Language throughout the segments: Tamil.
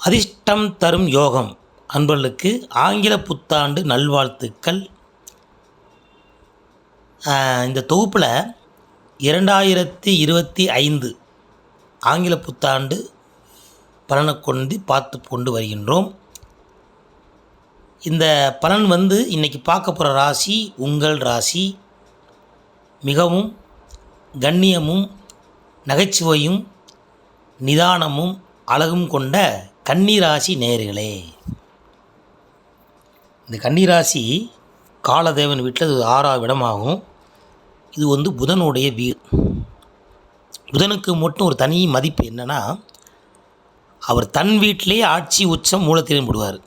அதிர்ஷ்டம் தரும் யோகம் அன்பர்களுக்கு ஆங்கில புத்தாண்டு நல்வாழ்த்துக்கள். இந்த தொகுப்பில் 2025 ஆங்கில புத்தாண்டு பலனை பார்த்து கொண்டு வருகின்றோம். இந்த பலன் இன்றைக்கி பார்க்க போகிற ராசி உங்கள் ராசி. மிகவும் கண்ணியமும் நகைச்சுவையும் நிதானமும் அழகும் கொண்ட கன்னிராசி நேயர்களே. இந்த கன்னிராசி காலதேவன் வீட்டில் இது 6ஆவது இடமாகும். இது புதனுடைய வீர். புதனுக்கு மட்டும் ஒரு தனி மதிப்பு என்னென்னா, அவர் தன் வீட்டிலே ஆட்சி உச்சம் மூலத்திலும் விடுவார்.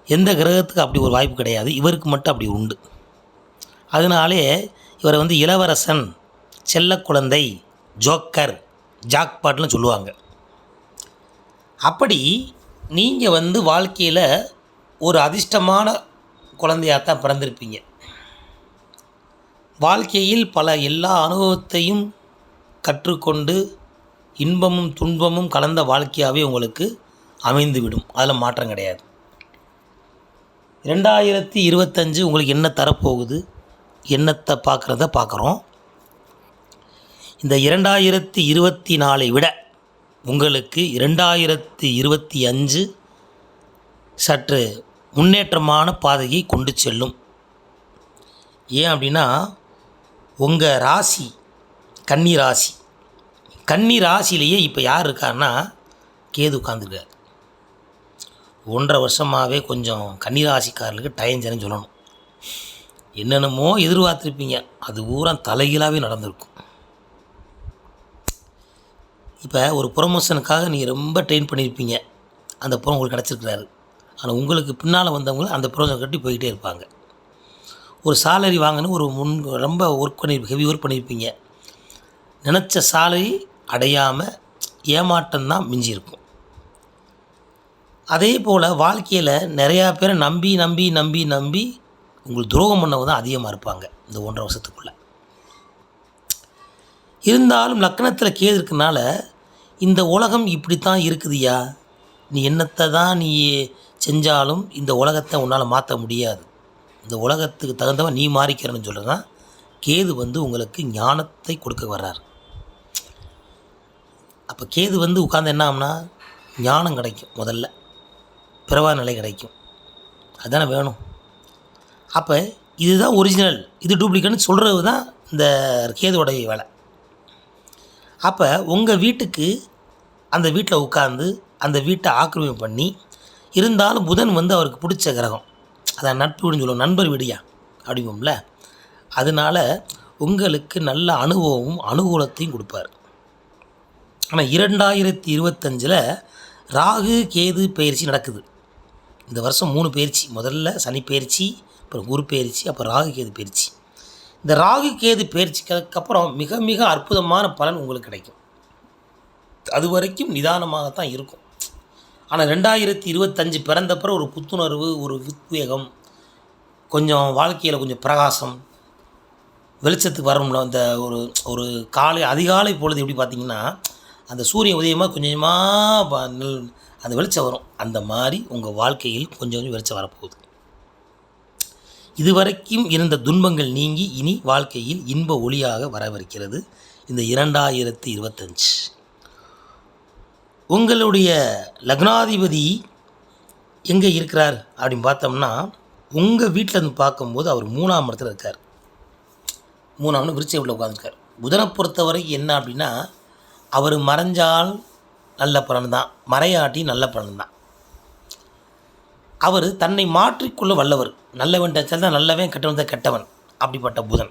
எந்த கிரகத்துக்கு அப்படி ஒரு வாய்ப்பு கிடையாது, இவருக்கு மட்டும் அப்படி உண்டு. அதனாலே இவரை இளவரசன், செல்ல குழந்தை, ஜோக்கர், ஜாக்பாட்னு சொல்லுவாங்க. அப்படி நீங்கள் வாழ்க்கையில் ஒரு அதிர்ஷ்டமான குழந்தையாகத்தான் பிறந்திருப்பீங்க. வாழ்க்கையில் பல எல்லா அனுபவத்தையும் கற்றுக்கொண்டு இன்பமும் துன்பமும் கலந்த வாழ்க்கையாகவே உங்களுக்கு அமைந்துவிடும். அதில் மாற்றம் கிடையாது. 2025 உங்களுக்கு என்ன தரப்போகுது, என்னத்தை பார்க்குறோம். இந்த 2024 விட உங்களுக்கு 2025 சற்று முன்னேற்றமான பாதையை கொண்டு செல்லும். ஏன் அப்படின்னா, உங்கள் ராசி கன்னி ராசி. கன்னி ராசியிலேயே இப்போ யார் இருக்காருன்னா கேது உட்காந்துருக்கார். 1.5 வருஷமாகவே கொஞ்சம் கன்னி ராசிக்காரர்களுக்கு டயஞ்சன்னு சொல்லணும். என்னென்னமோ எதிர்பார்த்துருப்பீங்க, அது பூரா தலைகீழாகவே நடந்திருக்கும். இப்போ ஒரு ப்ரொமோஷனுக்காக நீங்கள் ரொம்ப ட்ரெயின் பண்ணியிருப்பீங்க, அந்த ப்ரோ உங்களுக்கு கிடச்சிருக்கிறாரு. ஆனால் உங்களுக்கு பின்னால் வந்தவங்க அந்த ப்ரொமோஷன் கட்டி போய்கிட்டே இருப்பாங்க. ஒரு சாலரி வாங்கணும், ரொம்ப ஹெவி ஒர்க் பண்ணியிருப்பீங்க. நினச்ச சாலரி அடையாமல் ஏமாற்றம்தான் மிஞ்சி இருக்கும். அதே போல் வாழ்க்கையில் நிறையா பேரை நம்பி நம்பி நம்பி நம்பி உங்களுக்கு துரோகம் பண்ணவங்க தான் அதிகமாக இருப்பாங்க இந்த 1.5 வருஷத்துக்குள்ளே. இருந்தாலும் லக்னத்தில் கேது இருக்கனால இந்த உலகம் இப்படித்தான் இருக்குதுயா, நீ என்னத்தை தான் நீ செஞ்சாலும் இந்த உலகத்தை உன்னால் மாற்ற முடியாது, இந்த உலகத்துக்கு தகுந்தவன் நீ மாறிக்கிறன்னு சொல்கிறது தான் கேது உங்களுக்கு ஞானத்தை கொடுக்க வர்றார். அப்போ கேது உட்கார்ந்து என்ன ஆகும்னா ஞானம் கிடைக்கும், முதல்ல பிறவா நிலை கிடைக்கும். அதுதானே வேணும். அப்போ இதுதான் ஒரிஜினல், இது டூப்ளிகேட்னு சொல்கிறது தான் இந்த கேதுவோடைய வேலை. அப்போ உங்கள் வீட்டுக்கு அந்த வீட்டில் உட்காந்து அந்த வீட்டை ஆக்கிரமிப்பு பண்ணி இருந்தாலும் புதன் அவருக்கு பிடிச்ச கிரகம், அதான் நட்பு வீடுன்னு சொல்லுவோம், நண்பர் வீடியா அப்படிம்போம்ல. அதனால் உங்களுக்கு நல்ல அனுபவமும் அனுகூலத்தையும் கொடுப்பார். ஆனால் 2025 ராகு கேது பயிற்சி நடக்குது. இந்த வருஷம் 3 பயிற்சி, முதல்ல சனி பயிற்சி, அப்புறம் குரு பயிற்சி, அப்புறம் ராகு கேது பயிற்சி. இந்த ராகு கேது பயிற்சிக்கு அப்புறம் மிக மிக அற்புதமான பலன் உங்களுக்கு கிடைக்கும். அது வரைக்கும் நிதானமாகத்தான் இருக்கும். ஆனால் 2025 பிறந்தப்புறம் ஒரு புத்துணர்வு, ஒரு உத்வேகம், கொஞ்சம் வாழ்க்கையில் கொஞ்சம் பிரகாசம், வெளிச்சத்துக்கு வரணும்ல. அந்த ஒரு அதிகாலை பொழுது எப்படி பார்த்திங்கன்னா, அந்த சூரியன் உதயமாக கொஞ்சமாக அந்த வெளிச்சம் வரும். அந்த மாதிரி உங்கள் வாழ்க்கையில் கொஞ்சம் கொஞ்சம் வெளிச்சம் வரப்போகுது. இதுவரைக்கும் இருந்த துன்பங்கள் நீங்கி இனி வாழ்க்கையில் இன்ப ஒளியாக வரவிருக்கிறது இந்த 2025. உங்களுடைய லக்னாதிபதி எங்கே இருக்கிறார் அப்படின்னு பார்த்தோம்னா, உங்கள் வீட்டில் பார்க்கும்போது அவர் 3ஆம் இடத்துல இருக்கார். 3ஆம் விருச்சிக வீட்டில் உட்காந்துருக்கார். புதனை பொறுத்தவரை என்ன அப்படின்னா, அவர் மறைஞ்சால் நல்ல பலன் தான், மறையாட்டி நல்ல பலன் தான். அவர் தன்னை மாற்றிக்கொள்ள வல்லவர். நல்லவன் தான் நல்லவன், கெட்டவன் தான் கெட்டவன். அப்படிப்பட்ட புதன்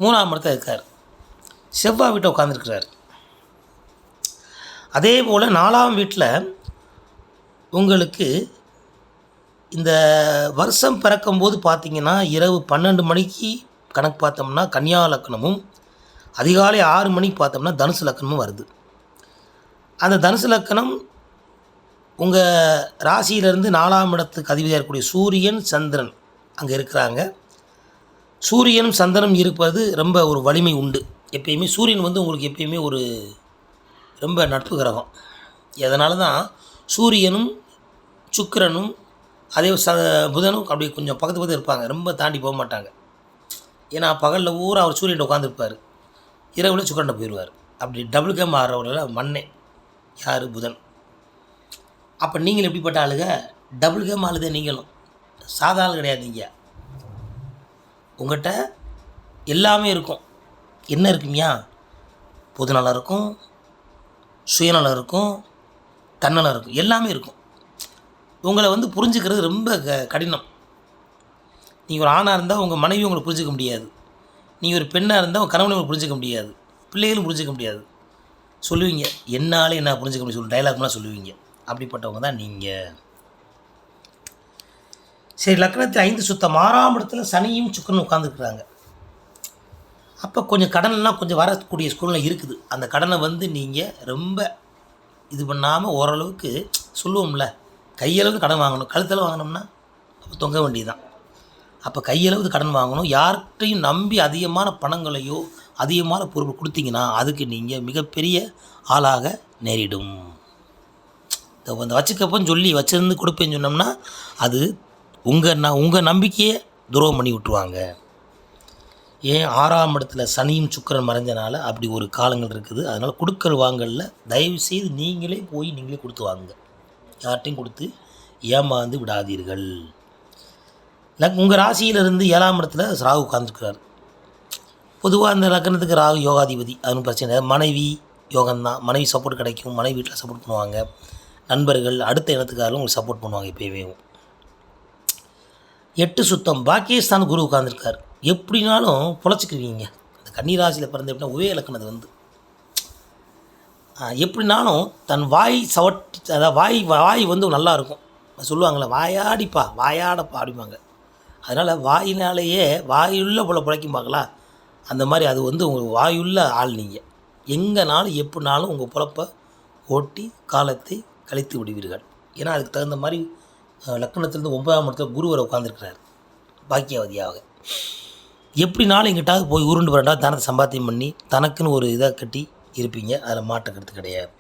3ஆம் இடத்துல இருக்கார். செவ்வாய் வீட்டை உட்காந்துருக்கிறார். அதே போல் 4ஆம் வீட்டில் உங்களுக்கு இந்த வருஷம் பிறக்கும்போது பார்த்திங்கன்னா, இரவு 12 மணிக்கு கணக்கு பார்த்தோம்னா கன்னியா லக்னமும், அதிகாலை 6 மணிக்கு பார்த்தோம்னா தனுசு லக்னமும் வருது. அந்த தனுசு லக்னம் உங்கள் ராசியிலேருந்து 4ஆம் இடத்துக்கு அதிபதியாக இருக்கக்கூடிய சூரியன் சந்திரன் அங்கே இருக்கிறாங்க. சூரியனும் சந்திரனும் இருப்பது ரொம்ப ஒரு வலிமை உண்டு. எப்பயுமே சூரியன் உங்களுக்கு எப்பயுமே ஒரு ரொம்ப நட்பு கிரகம். அதனால தான் சூரியனும் சுக்கிரனும் அதே புதனும் அப்படி கொஞ்சம் பக்கத்து பக்கத்து இருப்பாங்க, ரொம்ப தாண்டி போக மாட்டாங்க. ஏன்னா பகலில் ஊரா அவர் சூரியன் உட்காந்துருப்பார், இரவில் சுக்கிரனை போயிடுவார். அப்படி டபுள் கேம் ஆடுறவங்கள மண்ணே யார்? புதன். அப்போ நீங்கள் எப்படிப்பட்ட ஆளுங்க? டபுள் கேம் ஆளுதே நீங்களும், சாதாரண கிடையாது. நீங்கள் உங்கள்கிட்ட எல்லாமே இருக்கும். என்ன இருக்குங்கயா? பொதுநலம் இருக்கும், சுயநலம் இருக்கும், தன்னலம் இருக்கும், எல்லாமே இருக்கும். உங்களை புரிஞ்சுக்கிறது ரொம்ப கடினம். நீங்கள் ஒரு ஆணாக இருந்தால் உங்கள் மனைவி உங்களை புரிஞ்சிக்க முடியாது, நீங்கள் ஒரு பெண்ணாக இருந்தால் உங்கள் கணவனை புரிஞ்சிக்க முடியாது, பிள்ளைகளும் புரிஞ்சிக்க முடியாது. சொல்லுவீங்க, என்னாலே என்ன புரிஞ்சிக்க முடியும் சொல்லி டைலாக்லாம் சொல்லுவீங்க. அப்படிப்பட்டவங்க தான் நீங்கள். சரி, லக்னத்தில் 5 சுத்தம் 6ஆம் இடத்துல சனியும் சுக்கிரனும் உட்காந்துருக்குறாங்க. அப்போ கொஞ்சம் கடன்லாம் கொஞ்சம் வரக்கூடிய சூழ்நிலை இருக்குது. அந்த கடனை நீங்கள் ரொம்ப இது பண்ணாமல் ஓரளவுக்கு சொல்லுவோம்ல, கையளவுக்கு கடன் வாங்கணும். கழுத்தில் வாங்கினோம்னா அப்போ தொங்க வேண்டியதுதான். அப்போ கையளவுக்கு கடன் வாங்கணும். யார்கிட்டையும் நம்பி அதிகமான பணங்களையோ அதிகமான பொறுப்பு கொடுத்தீங்கன்னா அதுக்கு நீங்கள் மிகப்பெரிய ஆளாக நேரிடும். இந்த வச்சுக்கப்பன்னு சொல்லி வச்சுருந்து கொடுப்பேன்னு சொன்னோம்னா அது உங்கள் நம்பிக்கையை துரோகம் பண்ணி விட்டுருவாங்க. ஏன் 6ஆம் இடத்துல சனியும் சுக்கிரன் மறைஞ்சனால அப்படி ஒரு காலங்கள் இருக்குது. அதனால் கொடுக்கல் வாங்கலில் தயவுசெய்து நீங்களே போய் நீங்களே கொடுத்து வாங்குங்க. யார்ட்டையும் கொடுத்து ஏமாந்து விடாதீர்கள். உங்கள் ராசியிலிருந்து 7ஆம் இடத்துல ராகு உட்கார்ந்துருக்கிறார். பொதுவாக அந்த லக்னத்துக்கு ராகு யோகாதிபதி, அதுவும் பிரச்சனை. மனைவி யோகம்தான், மனைவி சப்போர்ட் கிடைக்கும், மனைவி வீட்டில் சப்போர்ட் பண்ணுவாங்க, நண்பர்கள் அடுத்த இனத்துக்காரங்களும் உங்களுக்கு சப்போர்ட் பண்ணுவாங்க. இப்போவே 8 சுத்தம் பாக்கியஸ்தான் குரு உட்கார்ந்துருக்கார். எப்படினாலும் பொழைச்சிக்குவீங்க. இந்த கன்னிராசியில் பிறந்த எப்படின்னா உவே இலக்கணது எப்படினாலும் தன் வாய் அதாவது வாய் நல்லாயிருக்கும். சொல்லுவாங்களே, வாயாடிப்பா வாயாடப்பா அப்படிம்பாங்க. அதனால் வாயினாலேயே வாயுள்ள போல பிழைக்கும் பார்க்கலாம். அந்த மாதிரி அது உங்களுக்கு வாயுள்ள ஆள். நீங்கள் எங்கேனாலும் எப்படினாலும் உங்கள் பொழப்பை ஓட்டி காலத்தை கழித்து விடுவீர்கள். ஏன்னா அதுக்கு தகுந்த மாதிரி லக்னத்திலேருந்து 9ஆம் இடத்துல குருவரை உட்காந்துருக்கிறார் பாக்கியவதியாக. எப்படினாலும் எங்கிட்டாவது போய் உருண்டு வரண்டா தனத்தை சம்பாத்தியம் பண்ணி தனக்குன்னு ஒரு இதை கட்டி இருப்பீங்க. அதில் மாற்றக்கிறது கிடையாது.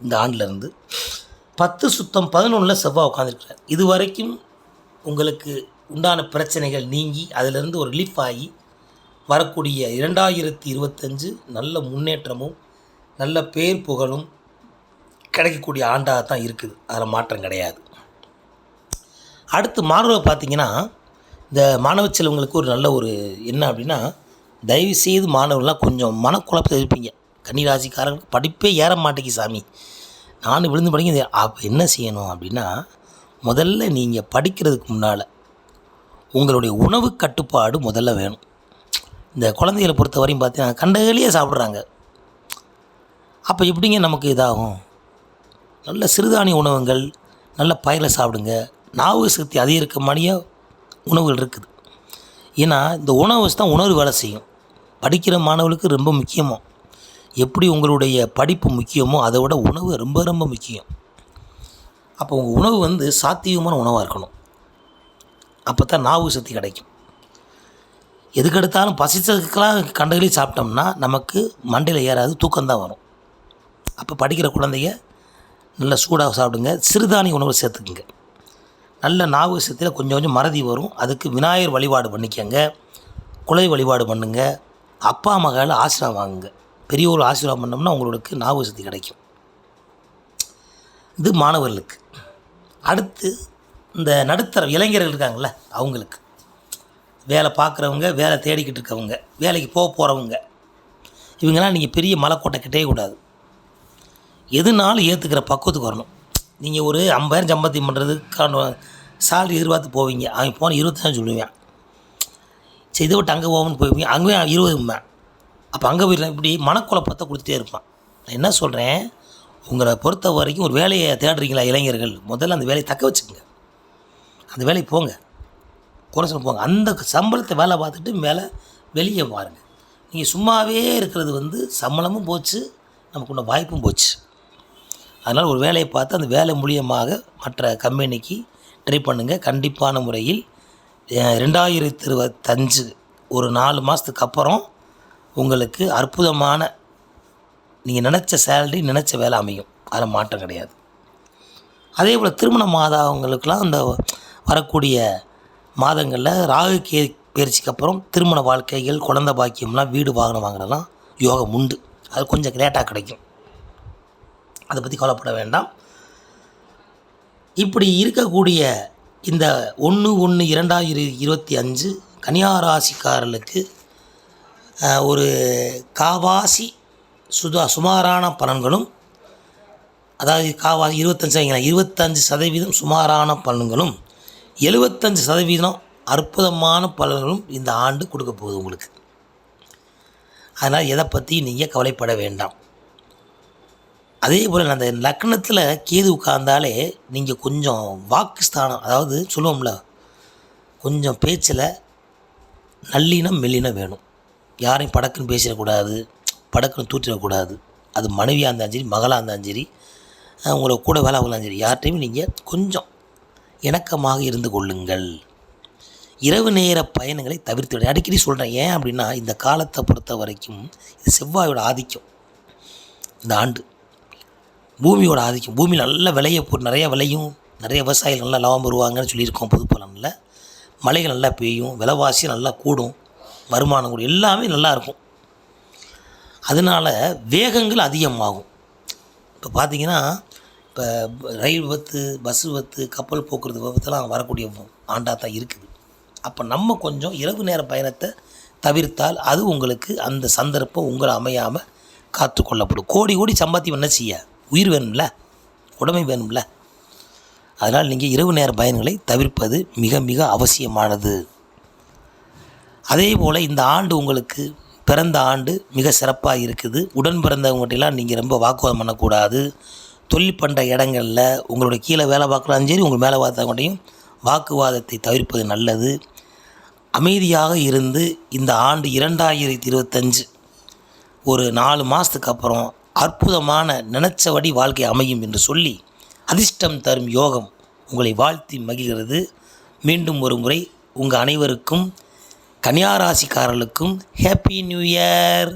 இந்த ஆண்டிலேருந்து 10 சுத்தம் 11 செவ்வாய் உட்காந்துருக்கிறார். இது வரைக்கும் உங்களுக்கு உண்டான பிரச்சனைகள் நீங்கி அதிலிருந்து ஒரு ரிலீஃப் ஆகி வரக்கூடிய 2025 நல்ல முன்னேற்றமும் நல்ல பேர் புகழும் கிடைக்கக்கூடிய ஆண்டாக தான் இருக்குது. அதில் மாற்றம் கிடையாது. அடுத்து மாணவர்கள் பார்த்திங்கன்னா, இந்த மாணவ செல்வங்களுக்கு ஒரு நல்ல ஒரு என்ன அப்படின்னா, தயவுசெய்து மாணவர்கள்லாம் கொஞ்சம் மனக்குழப்பத்தில் இருப்பீங்க. கன்னிராசிக்காரங்களுக்கு படிப்பே ஏற மாட்டேங்கி சாமி, நானும் விழுந்து படிக்க. அப்போ என்ன செய்யணும் அப்படின்னா, முதல்ல நீங்கள் படிக்கிறதுக்கு முன்னால் உங்களுடைய உணவு கட்டுப்பாடு முதல்ல வேணும். இந்த குழந்தைகளை பொறுத்த வரையும் பார்த்தீங்கன்னா கண்டகலையே சாப்பிட்றாங்க. அப்போ எப்படிங்க நமக்கு இதாகும்? நல்ல சிறுதானிய உணவுகள், நல்ல பயிரை சாப்பிடுங்க. ஞாபக சக்தி அதிகரிக்க மாதிரியே உணவுகள் இருக்குது. ஏன்னா இந்த உணவு வச்சு தான் உணர்வு வேலை செய்யும். படிக்கிற மாணவர்களுக்கு ரொம்ப முக்கியமோ, எப்படி உங்களுடைய படிப்பு முக்கியமோ அதை விட உணவு ரொம்ப ரொம்ப முக்கியம். அப்போ உங்கள் உணவு சாத்தியமான உணவாக இருக்கணும். அப்போ தான் ஞாபக சக்தி கிடைக்கும். எதுக்கெடுத்தாலும் பசிச்சதுக்கெல்லாம் கண்டகளி சாப்பிட்டோம்னா நமக்கு மண்டையில் ஏறாது, தூக்கம்தான் வரும். அப்போ படிக்கிற குழந்தைங்க நல்லா சூடாக சாப்பிடுங்க. சிறுதானிய உணவு சேர்த்துக்குங்க. நல்ல ஞாபக சக்தியில் கொஞ்சம் கொஞ்சம் மறதி வரும். அதுக்கு விநாயகர் வழிபாடு பண்ணிக்கங்க, குலை வழிபாடு பண்ணுங்க, அப்பா மகள் ஆசீர்வாதம் வாங்குங்க. பெரியவர்கள் ஆசீர்வாதம் பண்ணோம்னா உங்களுக்கு ஞாபக சக்தி கிடைக்கும். இது மாணவர்களுக்கு. அடுத்து இந்த நடுத்தர இளைஞர்கள் இருக்காங்கள, அவங்களுக்கு வேலை பார்க்குறவங்க, வேலை தேடிக்கிட்டு இருக்கவங்க, வேலைக்கு போகிறவங்க, இவங்கெல்லாம் நீங்கள் பெரிய மலைக்கோட்டை கிட்டே கூடாது. எதுனாலும் ஏற்றுக்கிற பக்குவத்துக்கு வரணும். நீங்கள் ஒரு 50,000 சம்பாத்தியம் பண்ணுறதுக்கான சாலரி எதிர்பார்த்து போவீங்க. அவன் போன 25 சொல்லுவேன். சரி, இதை விட்டு அங்கே போகணும்னு போய்வீங்க, அங்கேயே 20. அப்போ அங்கே போயிடலாம். இப்படி மனக்குழப்பத்தை கொடுத்துட்டே இருப்பான். நான் என்ன சொல்கிறேன், உங்களை பொறுத்த வரைக்கும் ஒரு வேலையை தேடுறீங்களா இளைஞர்கள், முதல்ல அந்த வேலையை தக்க வச்சுக்கோங்க. அந்த வேலைக்கு போங்க, குறைச்சு போங்க. அந்த சம்பளத்தை வேலை பார்த்துட்டு மேலே வெளியே பாருங்கள். நீங்கள் சும்மாவே இருக்கிறது சம்பளமும் போச்சு, நமக்கு உள்ள வாய்ப்பும் போச்சு. அதனால் ஒரு வேலையை பார்த்து அந்த வேலை மூலியமாக மற்ற கம்பெனிக்கு ட்ரை பண்ணுங்கள். கண்டிப்பான முறையில் 2025 ஒரு 4 மாதத்துக்கு அப்புறம் உங்களுக்கு அற்புதமான நீங்கள் நினச்ச சேலரி, நினச்ச வேலை அமையும். அதில் மாற்றம் கிடையாது. அதே போல் திருமணம் ஆகாதவங்களுக்கெல்லாம் அந்த வரக்கூடிய மாதங்களில் ராகு பயிற்சிக்கு அப்புறம் திருமண வாழ்க்கைகள், குழந்தை பாக்கியம்லாம், வீடு வாகனம் வாங்குறதெல்லாம் யோகம் உண்டு. அது கொஞ்சம் லேட்டாக கிடைக்கும், அதை பற்றி கவலைப்பட வேண்டாம். இப்படி இருக்கக்கூடிய இந்த 1/1/2025 கன்னியாராசிக்காரர்களுக்கு ஒரு காவாசி சுமாரான பலன்களும், அதாவது காவாசி 25% சுமாரான பலன்களும், 75% அற்புதமான பலன்களும் இந்த ஆண்டு கொடுக்க போகுது உங்களுக்கு. அதனால் எதை பற்றி நீங்கள் கவலைப்பட வேண்டாம். அதே போல் அந்த லக்னத்தில் கேது உட்கார்ந்தாலே நீங்கள் கொஞ்சம் வாக்குஸ்தானம், அதாவது சொல்லுவோம்ல, கொஞ்சம் பேச்சில் நல்லினம் மெல்லினம் வேணும். யாரையும் படக்குன்னு பேசிடக்கூடாது, படக்குன்னு தூற்றிடக்கூடாது. அது மனைவியாக இருந்தாலும் சரி, மகளாக இருந்தாலும் சரி, உங்களை கூட வேலை ஆகலாம் சரி, யார்கிட்டையும் நீங்கள் கொஞ்சம் இணக்கமாக இருந்து கொள்ளுங்கள். இரவு நேர பயணங்களை தவிர்த்து விட அடிக்கடி சொல்கிறேன். ஏன் அப்படின்னா, இந்த காலத்தை பொறுத்த வரைக்கும் இது செவ்வாயோட ஆதிக்கம். இந்த ஆண்டு பூமியோட ஆதிக்கம். பூமி நல்ல விளைய போட்டு நிறைய விளையும், நிறைய விவசாயிகள் நல்லா லாபம் வருவாங்கன்னு சொல்லியிருக்கோம். பொது பலனில் மழைகள் நல்லா பெய்யும், விலைவாசி நல்லா கூடும், வருமானம் கூடும், எல்லாமே நல்லாயிருக்கும். அதனால் வேகங்கள் அதிகமாகும். இப்போ பார்த்திங்கன்னா, இப்போ ரயில் விபத்து, பஸ் விபத்து, கப்பல் போக்குவரத்து விபத்துலாம் வரக்கூடிய ஆண்டாக தான் இருக்குது. அப்போ நம்ம கொஞ்சம் இரவு நேர பயணத்தை தவிர்த்தால் அது உங்களுக்கு அந்த சந்தர்ப்பம் உங்களை அமையாமல் காத்துக்கொள்ளப்படும். கோடி சம்பாத்தியம் என்ன செய்ய? உயிர் வேணும்ல, உடமை வேணும்ல. அதனால் நீங்கள் இரவு நேர பயணங்களை தவிர்ப்பது மிக மிக அவசியமானது. அதே போல் இந்த ஆண்டு உங்களுக்கு பிறந்த ஆண்டு மிக சிறப்பாக இருக்குது. உடன் பிறந்தவங்ககிட்டலாம் நீங்கள் ரொம்ப வாக்குவாதம் பண்ணக்கூடாது. தொழில் பண்ணுற இடங்களில் உங்களோட கீழே வேலை பார்க்குறாலும் சரி, உங்கள் மேலே பார்த்தவங்கள்டையும் வாக்குவாதத்தை தவிர்ப்பது நல்லது. அமைதியாக இருந்து இந்த ஆண்டு 2025 ஒரு 4 மாதத்துக்கு அப்புறம் அற்புதமான நினச்சபடி வாழ்க்கை அமையும் என்று சொல்லி அதிர்ஷ்டம் தரும் யோகம் உங்களை வாழ்த்தி மகிழ்கிறது. மீண்டும் ஒரு முறை உங்கள் அனைவருக்கும், கன்னியாராசிக்காரர்களுக்கும் ஹேப்பி நியூ இயர்.